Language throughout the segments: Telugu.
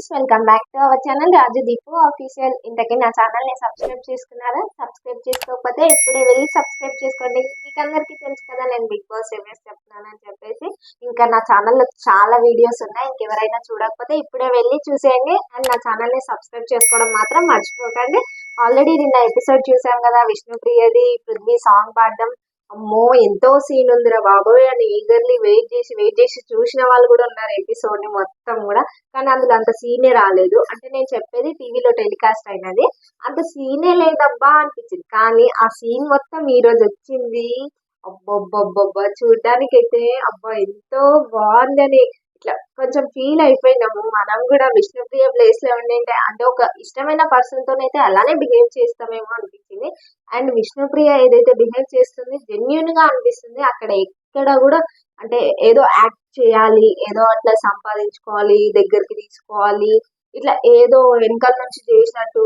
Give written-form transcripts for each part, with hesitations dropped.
Friends, welcome back to our channel Raju Deepu official. ఇంతకీ నా ఛానల్ని సబ్స్క్రైబ్ చేసుకున్నారా? సబ్స్క్రైబ్ చేసుకోకపోతే ఇప్పుడే వెళ్ళి సబ్స్క్రైబ్ చేసుకోండి. మీకు అందరికీ తెలుసు కదా నేను బిగ్ బాస్ రివ్యూస్ చెప్తున్నానని చెప్పేసి. ఇంకా నా ఛానల్లో చాలా వీడియోస్ ఉన్నాయి, ఇంకెవరైనా చూడకపోతే ఇప్పుడే వెళ్ళి చూసేయండి. అండ్ నా ఛానల్ని సబ్స్క్రైబ్ చేసుకోవడం మాత్రం మర్చిపోకండి. ఆల్రెడీ నిన్న ఎపిసోడ్ చూసాం కదా, విష్ణుప్రియది పృథ్వీ సాంగ్ పాడడం. అమ్మో ఎంతో సీన్ ఉందిరా బాబోయ్ అని ఈగర్లీ వెయిట్ చేసి చూసిన వాళ్ళు కూడా ఉన్నారు ఎపిసోడ్ ని మొత్తం కూడా. కానీ అందులో అంత సీనే రాలేదు. అంటే నేను చెప్పేది టీవీలో టెలికాస్ట్ అయినది, అంత సీనే లేదబ్బా అనిపించింది. కానీ ఆ సీన్ మొత్తం ఈ రోజు వచ్చింది. అబ్బబ్బబ్బబ్బా చూడ్డానికైతే అబ్బా ఎంతో బాగుందని ఇట్లా కొంచెం ఫీల్ అయిపోయినాము. మనం కూడా విష్ణుప్రియ ప్లేస్ లో ఉండింటే, అంటే ఒక ఇష్టమైన పర్సన్ తోనైతే అలానే బిహేవ్ చేస్తామేమో అనిపించింది. అండ్ విష్ణుప్రియ ఏదైతే బిహేవ్ చేస్తుంది జెన్యున్ గా అనిపిస్తుంది. అక్కడ ఎక్కడ కూడా అంటే ఏదో యాక్ట్ చేయాలి, ఏదో అట్లా సంపాదించుకోవాలి, దగ్గరికి తీసుకోవాలి, ఇట్లా ఏదో వెనకాల నుంచి చేసినట్టు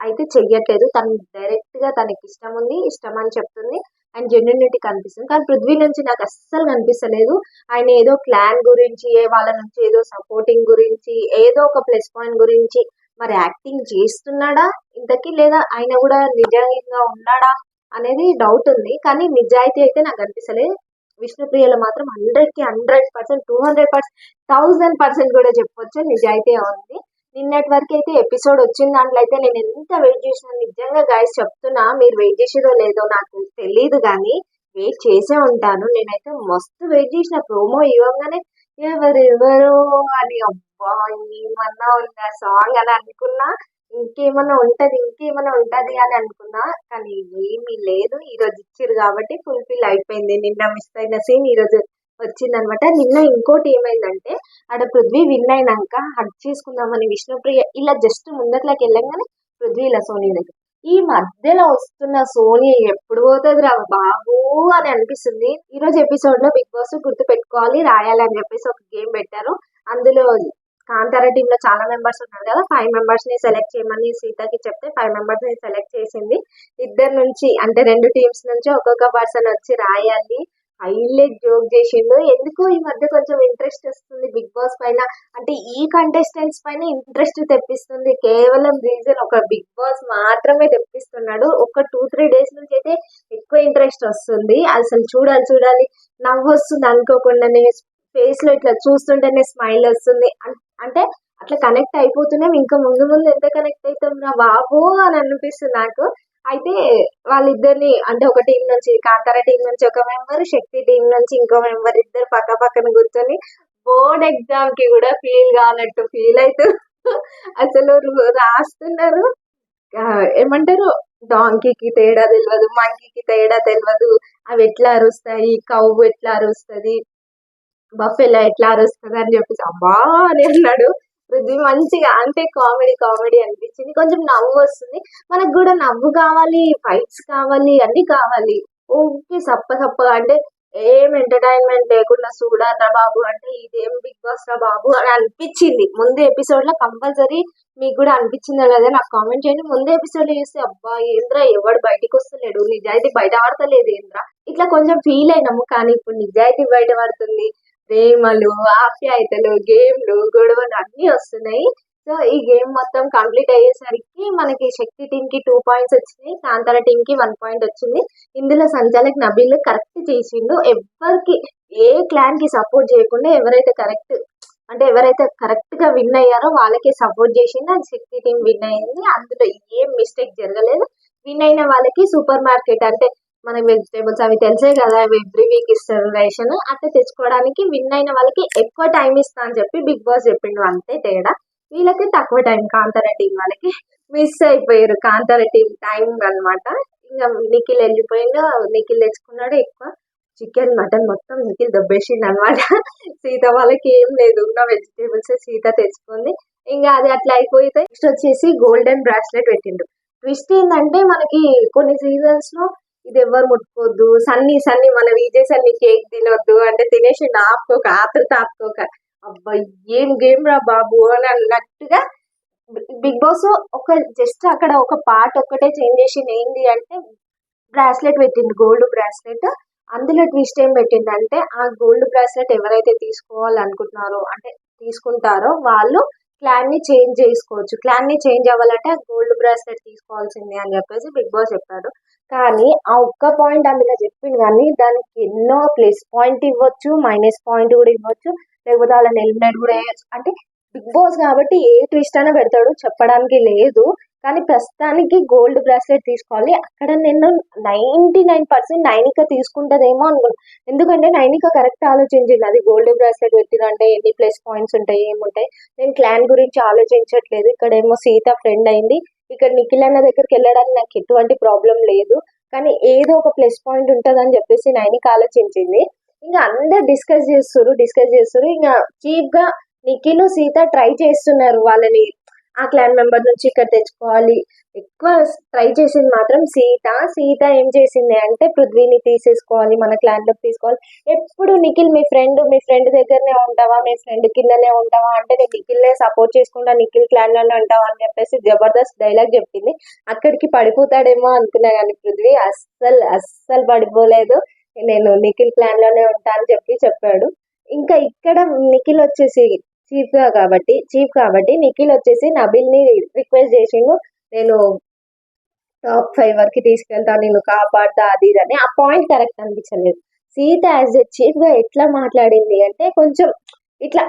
అయితే చెయ్యట్లేదు. తను డైరెక్ట్ గా తనకి ఇష్టం ఉంది, ఇష్టం అని చెప్తుంది. అండ్ జెన్యునిటీ కనిపిస్తుంది. కానీ పృథ్వీ నుంచి నాకు అస్సలు కనిపిస్తలేదు. ఆయన ఏదో క్లాన్ గురించి, వాళ్ళ నుంచి ఏదో సపోర్టింగ్ గురించి, ఏదో ఒక ప్లస్ పాయింట్ గురించి మరి యాక్టింగ్ చేస్తున్నాడా ఇంతకీ, లేదా ఆయన కూడా నిజంగా ఉన్నాడా అనేది డౌట్ ఉంది. కానీ నిజాయితీ అయితే నాకు కనిపిస్తలేదు. విష్ణుప్రియలో మాత్రం 100కి 100%, 200%, 1000% కూడా చెప్పొచ్చు నిజాయితీ ఉంది. నిన్నటి వరకు అయితే ఎపిసోడ్ వచ్చిన దాంట్లో అయితే నేను ఎంత వెయిట్ చేసినా, నిజంగా గైస్ చెప్తున్నా, మీరు వెయిట్ చేసేదో లేదో నాకు తెలియదు కానీ వెయిట్ చేసే ఉంటాను. నేనైతే మస్తు వెయిట్ చేసిన. ప్రోమో ఇవ్వగానే ఎవరెవరో అని అబ్బా ఏమన్నా ఉందా సాంగ్ అని అనుకున్నా. ఇంకేమన్నా ఉంటది అని అనుకున్నా. కానీ ఏమీ లేదు. ఈ రోజు ఇచ్చారు కాబట్టి ఫుల్ఫిల్ అయిపోయింది. నిన్న మిస్ అయిన సీన్ ఈ రోజు వచ్చిందనమాట. నిన్న ఇంకోటి ఏమైందంటే, ఆడ పృథ్వీ విన్ అయినాక హగ్ చేసుకుందామని విష్ణుప్రియ ఇలా జస్ట్ ముందట్లోకి వెళ్ళంగానే పృథ్వీ ఇలా సోనీ దగ్గర, ఈ మధ్యలో వస్తున్న సోనీ ఎప్పుడు పోతుంది రా బాబు అని అనిపిస్తుంది. ఈ రోజు ఎపిసోడ్ లో బిగ్ బాస్ గుర్తు పెట్టుకోవాలి, రాయాలి అని చెప్పేసి ఒక గేమ్ పెట్టారు. అందులో కాంతారా టీమ్ లో చాలా మెంబర్స్ ఉన్నారు కదా, 5 మెంబర్స్ ని సెలెక్ట్ చేయమని సీతకి చెప్తే 5 మెంబర్స్ ని సెలెక్ట్ చేసింది. ఇద్దరు నుంచి అంటే 2 టీమ్స్ నుంచి ఒక్కొక్క పర్సన్ వచ్చి రాయాలి. హైలైట్ జోక్ చేసిండు. ఎందుకు ఈ మధ్య కొంచెం ఇంట్రెస్ట్ వస్తుంది బిగ్ బాస్ పైన, అంటే ఈ కంటెస్టెంట్స్ పైన ఇంట్రెస్ట్ తెప్పిస్తుంది. కేవలం రీజన్ ఒక బిగ్ బాస్ మాత్రమే తెప్పిస్తున్నాడు. ఒక 2-3 డేస్ నుంచి అయితే ఎక్కువ ఇంట్రెస్ట్ వస్తుంది. అసలు చూడాలి నవ్వు వస్తుంది అనుకోకుండానే, ఫేస్ లో ఇట్లా చూస్తుంటేనే స్మైల్ వస్తుంది. అంటే అట్లా కనెక్ట్ అయిపోతున్నాం. ఇంకా ముందు ఎంత కనెక్ట్ అవుతాం రా బాబు అని అనిపిస్తుంది నాకు. అయితే వాళ్ళిద్దరిని అంటే ఒక టీం నుంచి, కాంతారా టీం నుంచి ఒక మెంబర్, శక్తి టీం నుంచి ఇంకో మెంబర్, ఇద్దరు పక్క పక్కన కూర్చొని బోర్డ్ ఎగ్జామ్ కి కూడా ఫీల్ కానట్టు ఫీల్ అవుతూ అసలు రాస్తున్నారు. ఏమంటారు, డాంకీకి తేడా తెలియదు, మంకీకి తేడా తెలియదు, అవి ఎట్లా అరుస్తాయి, కవ్వు ఎట్లా అరుస్తుంది, బఫెలో ఎట్లా అరుస్తుంది అని చెప్పేసి అబ్బా అని అన్నాడు పృథ్వీ. మంచిగా అంటే కామెడీ అనిపించింది. కొంచెం నవ్వు వస్తుంది. మనకు కూడా నవ్వు కావాలి, ఫైట్స్ కావాలి, అన్ని కావాలి. ఓకే సప్పగా అంటే ఏం ఎంటర్టైన్మెంట్ లేకుండా చూడాలరా బాబు అంటే ఇదేం బిగ్ బాస్ రా బాబు అని అనిపించింది. ముందు ఎపిసోడ్ లో కంపల్సరీ మీకు కూడా అనిపించిందా లేదా నాకు కామెంట్ చేయండి. ముందు ఎపిసోడ్ లో చూస్తే అబ్బా ఏంద్రా ఎవడు బయటకు వస్తలేడు, నిజాయితీ బయట పడతలేదు ఏంద్రా ఇట్లా కొంచెం ఫీల్ అయినాము. కానీ ఇప్పుడు నిజాయితీ బయట పడుతుంది. ప్రేమలు, ఆప్యాయతలు, గేమ్లు, గొడవలు అన్ని వస్తున్నాయి. సో ఈ గేమ్ మొత్తం కంప్లీట్ అయ్యేసరికి మనకి శక్తి టీం కి 2 పాయింట్స్ వచ్చినాయి, కాంతారా టీం కి 1 పాయింట్ వచ్చింది. ఇందులో సంచాలక్ నబీల్ కరెక్ట్ చేసిండు. ఎవరికి ఏ క్లాన్ కి సపోర్ట్ చేయకుండా ఎవరైతే కరెక్ట్ గా విన్ అయ్యారో వాళ్ళకే సపోర్ట్ చేసింది. అది శక్తి టీం విన్ అయింది. అందులో ఏం మిస్టేక్ జరగలేదు. విన్ అయిన వాళ్ళకి సూపర్ మార్కెట్ అంటే మనకి వెజిటేబుల్స్ అవి తెలిసే కదా, ఎవ్రీ వీక్ ఇస్తారు రేషన్, అట్లా తెచ్చుకోవడానికి విన్ అయిన వాళ్ళకి ఎక్కువ టైం ఇస్తా అని చెప్పి బిగ్ బాస్ చెప్పిండు. అంతే తేడా. వీళ్ళకి తక్కువ టైం. కాంతారా టీం వాళ్ళకి మిస్ అయిపోయారు కాంతారా టీం టైం అనమాట. ఇంకా నిఖిల్ వెళ్ళిపోయిండు. నిఖిల్ తెచ్చుకున్నాడు ఎక్కువ చికెన్, మటన్ మొత్తం నిఖిల్ దబ్బేసిండు అనమాట. సీత వాళ్ళకి ఏం లేదు, ఉన్న వెజిటేబుల్స్ సీత తెచ్చుకుంది. ఇంకా అది అట్లా అయిపోతే నెక్స్ట్ వచ్చేసి గోల్డెన్ బ్రాస్లెట్ పెట్టిండు. ట్విస్ట్ ఏంటంటే మనకి కొన్ని సీజన్స్ లో ఇది ఎవరు ముట్టుకోవద్దు, సన్నీ మన విజయ్ సన్నీ కేక్ తినొద్దు అంటే తినేసి ఆపుకోక, ఆతృత ఆపుకోక, అబ్బా ఏం గేమ్ రా బాబు అని అన్నట్టుగా బిగ్ బాస్ ఒక జస్ట్ అక్కడ ఒక పార్ట్ ఒక్కటే చేంజ్ చేసింది. ఏంటి అంటే బ్రాస్లెట్ పెట్టింది, గోల్డ్ బ్రాస్లెట్. అందులో ట్విస్ట్ ఏం పెట్టిందంటే, ఆ గోల్డ్ బ్రాస్లెట్ ఎవరైతే తీసుకోవాలనుకుంటున్నారో అంటే తీసుకుంటారో వాళ్ళు క్లాన్ ని చేంజ్ చేసుకోవచ్చు. క్లాన్ ని చేంజ్ అవ్వాలంటే గోల్డ్ బ్రాస్లెట్ తీసుకోవాల్సిందే అని చెప్పేసి బిగ్ బాస్ చెప్పాడు. కానీ ఆ ఒక్క పాయింట్ అందులో చెప్పిండు కానీ దానికి ఎన్నో ప్లస్ పాయింట్ ఇవ్వచ్చు, మైనస్ పాయింట్ కూడా ఇవ్వచ్చు, లేకపోతే వాళ్ళని ఎలిమినేట్ కూడా వేయచ్చు. అంటే బిగ్ బాస్ కాబట్టి ఏ ట్విస్ట్ అయినా పెడతాడు, చెప్పడానికి లేదు. కానీ ప్రస్తుతానికి గోల్డ్ బ్రాస్లెట్ తీసుకోవాలి. అక్కడ నేను 99% నైనిక తీసుకుంటదేమో అనుకున్నాను. ఎందుకంటే నైనిక కరెక్ట్ ఆలోచించింది. అది గోల్డ్ బ్రాస్లెట్ పెట్టిరంటే ఎన్ని ప్లస్ పాయింట్స్ ఉంటాయి, ఏముంటాయి. నేను క్లాన్ గురించి ఆలోచించట్లేదు. ఇక్కడేమో సీత ఫ్రెండ్ అయింది, ఇక్కడ నిఖిల్ అన్న దగ్గరికి వెళ్ళడానికి నాకు ఎటువంటి ప్రాబ్లం లేదు. కానీ ఏదో ఒక ప్లస్ పాయింట్ ఉంటుందని చెప్పేసి నైనిక ఆలోచించింది. ఇంకా అందరు డిస్కస్ చేస్తారు. ఇంకా చీప్ గా నిఖిల్ సీత ట్రై చేస్తున్నారు వాళ్ళని ఆ క్లాన్ మెంబర్ నుంచి ఇక్కడ తెచ్చుకోవాలి. ఎక్కువ ట్రై చేసింది మాత్రం సీత ఏం చేసింది అంటే పృథ్వీని తీసేసుకోవాలి, మన క్లాన్ లోకి తీసుకోవాలి. ఎప్పుడు నిఖిల్ మీ ఫ్రెండ్ దగ్గరనే ఉంటావా, మీ ఫ్రెండ్ కిందనే ఉంటావా అంటే నేను నిఖిల్నే సపోర్ట్ చేసుకుంటా, నిఖిల్ క్లాన్ లోనే ఉంటావా అని చెప్పేసి జబర్దస్త్ డైలాగ్ చెప్పింది. అక్కడికి పడిపోతాడేమో అనుకున్నా కానీ పృథ్వీ అస్సలు పడిపోలేదు. నేను నిఖిల్ క్లాన్ లోనే ఉంటా అని చెప్పాడు. ఇంకా ఇక్కడ నిఖిల్ వచ్చేసి చీఫ్ కాబట్టి నిఖిల్ వచ్చేసి నబిల్ ని రిక్వెస్ట్ చేసిండు, నేను టాప్ 5 వరకు తీసుకెళ్తా, నేను కాపాడుతా అది ఇది అని. ఆ పాయింట్ కరెక్ట్ అనిపించలేదు. సీత యాజ్ ఎ చీఫ్ గా ఎట్లా మాట్లాడింది అంటే కొంచెం ఇట్లా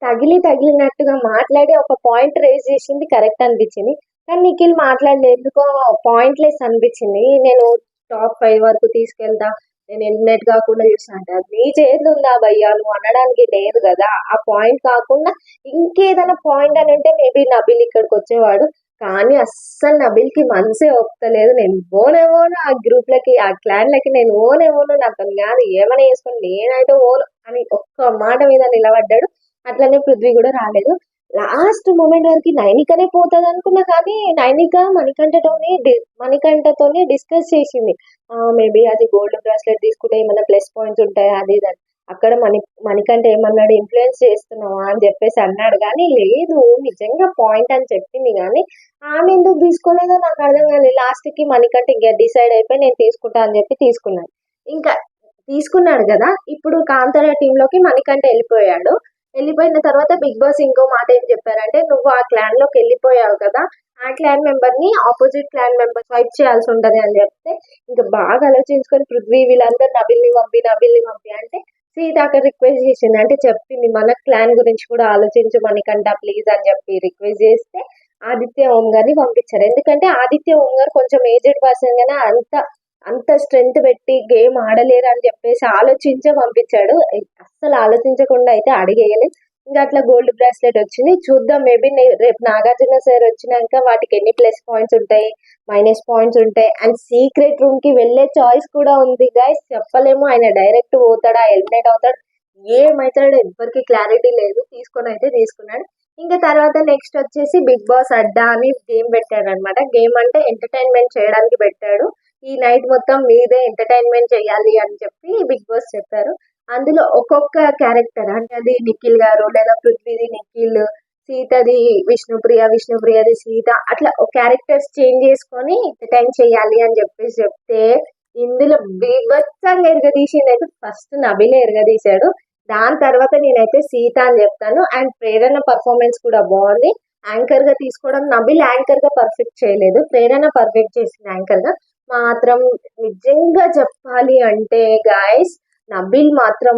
తగిలినట్టుగా మాట్లాడి ఒక పాయింట్ రేజ్ చేసింది కరెక్ట్ అనిపించింది. కానీ నిఖిల్ మాట్లాడలేదు, ఎందుకో పాయింట్లెస్ అనిపించింది. నేను టాప్ 5 వరకు తీసుకెళ్తా, నేను ఎలిమినేట్ కాకుండా చూసా అంటే అది నీ చేతులు ఉందా భయ్యా, నువ్వు అనడానికి లేదు కదా. ఆ పాయింట్ కాకుండా ఇంకేదైనా పాయింట్ అని అంటే మేబీ నబిల్ ఇక్కడికి వచ్చేవాడు. కానీ అస్సలు నబిల్ కి మనసే ఒప్పుతలేదు. నేను ఓను ఆ గ్రూప్ లకి, ఆ క్లాన్ లకి నేను ఓను నాకు కాదు, ఏమైనా చేసుకొని నేనైతే ఓను అని ఒక్క మాట మీద నిలబడ్డాడు. అట్లనే పృథ్వీ కూడా రాలేదు. లాస్ట్ మూమెంట్ వరకు నైనికనే పోతుంది అనుకున్నా, కానీ నైనిక మణికంఠతోనే డిస్కస్ చేసింది. మేబీ అది గోల్డ్ బ్రాస్లెట్ తీసుకుంటే ఏమైనా ప్లస్ పాయింట్స్ ఉంటాయి అది ఇది అని. అక్కడ మణికంఠ ఏమన్నాడు, ఇన్ఫ్లుయెన్స్ చేస్తున్నావా అని చెప్పేసి అన్నాడు. కానీ లేదు, నిజంగా పాయింట్ అని చెప్పింది. కానీ ఆమె ఎందుకు తీసుకోలేదో నాకు అర్థం కాలేదు. లాస్ట్ కి మణికంఠ ఇంకా డిసైడ్ అయిపోయి నేను తీసుకుంటా అని చెప్పి తీసుకున్నాడు. ఇంకా తీసుకున్నాడు కదా. ఇప్పుడు కాంతార టీంలోకి మణికంఠ వెళ్ళిపోయిన తర్వాత బిగ్ బాస్ ఇంకో మాట ఏం చెప్పారంటే, నువ్వు ఆ క్లాన్ లోకి వెళ్ళిపోయావు కదా, ఆ క్లాన్ మెంబర్ ని ఆపోజిట్ క్లాన్ మెంబర్ ఫైట్ చేయాల్సి ఉంటది అని చెప్తే ఇంకా బాగా ఆలోచించుకొని పృథ్వీ వీళ్ళందరూ నబిల్ని పంపి అంటే సీత అక్కడ రిక్వెస్ట్ చేసింది. అంటే చెప్పింది మన క్లాన్ గురించి కూడా ఆలోచించు మణికంఠ ప్లీజ్ అని చెప్పి రిక్వెస్ట్ చేస్తే ఆదిత్య ఓం గారిని పంపించారు. ఎందుకంటే ఆదిత్య ఓం గారు కొంచెం ఏజ్డ్ పర్సన్ గానే అంత స్ట్రెంగ్త్ పెట్టి గేమ్ ఆడలేరు అని చెప్పేసి ఆలోచించే పంపించాడు. అస్సలు ఆలోచించకుండా అయితే అడిగేయలేదు. ఇంకా అట్లా గోల్డ్ బ్రాస్లెట్ వచ్చింది. చూద్దాం, మేబీ రేపు నాగార్జున సార్ వచ్చినాక వాటికి ఎన్ని ప్లస్ పాయింట్స్ ఉంటాయి, మైనస్ పాయింట్స్ ఉంటాయి. అండ్ సీక్రెట్ రూమ్ కి వెళ్లే చాయిస్ కూడా ఉంది గైస్, చెప్పలేము. ఆయన డైరెక్ట్ పోతాడా, ఎలిమినేట్ అవుతాడు, ఏమైతాడో ఎవరికి క్లారిటీ లేదు. తీసుకున్నాడు. ఇంకా తర్వాత నెక్స్ట్ వచ్చేసి బిగ్ బాస్ అడ్డా అని గేమ్ పెట్టాడు అనమాట. గేమ్ అంటే ఎంటర్టైన్మెంట్ చేయడానికి పెట్టాడు. ఈ నైట్ మొత్తం మీదే ఎంటర్టైన్మెంట్ చేయాలి అని చెప్పి బిగ్ బాస్ చెప్పారు. అందులో ఒక్కొక్క క్యారెక్టర్, అంటే అది నిఖిల్ గారు లేదా పృథ్వీది నిఖిల్, సీతది విష్ణుప్రియది సీత, అట్లా క్యారెక్టర్స్ చేంజ్ చేసుకొని ఎంటర్టైన్ చేయాలి అని చెప్పేసి చెప్తే ఇందులో బీభత్సంగా ఎరగదీసింది అయితే ఫస్ట్ నబిలే ఎరగదీశాడు. దాని తర్వాత నేనైతే సీత అని చెప్తాను. అండ్ ప్రేరణ పర్ఫార్మెన్స్ కూడా బాగుంది. యాంకర్ గా తీసుకోవడం, నబిల్ యాంకర్ గా పర్ఫెక్ట్ చేయలేదు, ప్రేరణ పర్ఫెక్ట్ చేసింది యాంకర్ గా మాత్రం. నిజంగా చెప్పాలి అంటే గాయస్, నబిల్ మాత్రం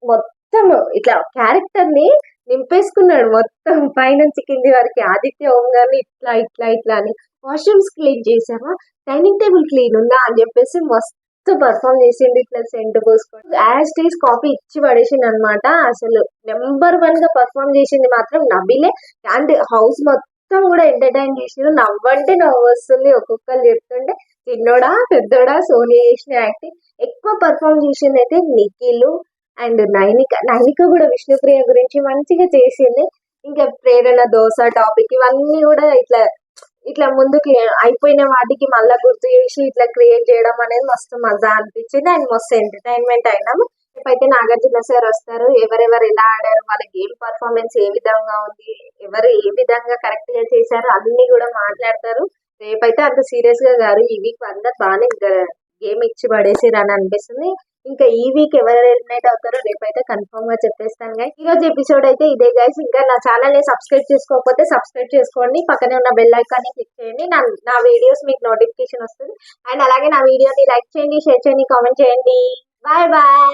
మొత్తం ఇట్లా క్యారెక్టర్ ని నింపేసుకున్నాడు మొత్తం పైనుంచి కింది వరకు. ఆదిత్య ఓం గారిని ఇట్లా అని వాష్రూమ్స్ క్లీన్ చేసావా, డైనింగ్ టేబుల్ క్లీన్ ఉందా అని చెప్పేసి మస్తు పర్ఫామ్ చేసింది. ఇట్లా సెంట్ పోసుకొని యాజ్ టీస్ కాపీ ఇచ్చి పడేసింది అనమాట. అసలు నెంబర్ 1 గా పర్ఫామ్ చేసింది మాత్రం నబిలే. అండ్ హౌస్ మొత్తం కూడా ఎంటర్టైన్ చేసింది. నవ్వంటే నవ్వు వస్తుంది ఒక్కొక్కరు చెప్తుంటే. చిన్నోడా పెద్దోడా సోనియా చేసిన యాక్టింగ్. ఎక్కువ పర్ఫామ్ చేసింది అయితే నిఖిల్ అండ్ నైనిక కూడా విష్ణుప్రియ గురించి మంచిగా చేసింది. ఇంకా ప్రేరణ దోశ టాపిక్ ఇవన్నీ కూడా ఇట్లా ముందుకు అయిపోయిన వాటికి మళ్ళా గుర్తు చేసి ఇట్లా క్రియేట్ చేయడం అనేది మస్తు మజా అనిపించింది. అండ్ మస్తు ఎంటర్టైన్మెంట్ అయినాము. రేపైతే నాగార్జున సార్ వస్తారు. ఎవరెవరు ఎలా ఆడారు, వాళ్ళ గేమ్ పర్ఫార్మెన్స్ ఏ విధంగా ఉంది, ఎవరు ఏ విధంగా కరెక్ట్ గా చేశారు అన్ని కూడా మాట్లాడతారు. రేపైతే అంత సీరియస్ గా గారు, ఈ వీక్ అందరు బాగానే గేమ్ ఇచ్చి పడేసిరు అని అనిపిస్తుంది. ఇంకా ఈ వీక్ ఎవరు ఎలిమినేట్ అవుతారో రేపైతే కన్ఫర్మ్ గా చెప్పేస్తాను గైస్. ఈ రోజు ఎపిసోడ్ అయితే ఇదే గైస్. ఇంకా నా ఛానల్ ని సబ్స్క్రైబ్ చేసుకోకపోతే సబ్స్క్రైబ్ చేసుకోండి, పక్కనే ఉన్న బెల్ ఐకాన్ ని క్లిక్ చేయండి. నా వీడియోస్ మీకు నోటిఫికేషన్ వస్తుంది. అండ్ అలాగే నా వీడియోని లైక్ చేయండి, షేర్ చేయండి, కామెంట్ చేయండి. Bye bye.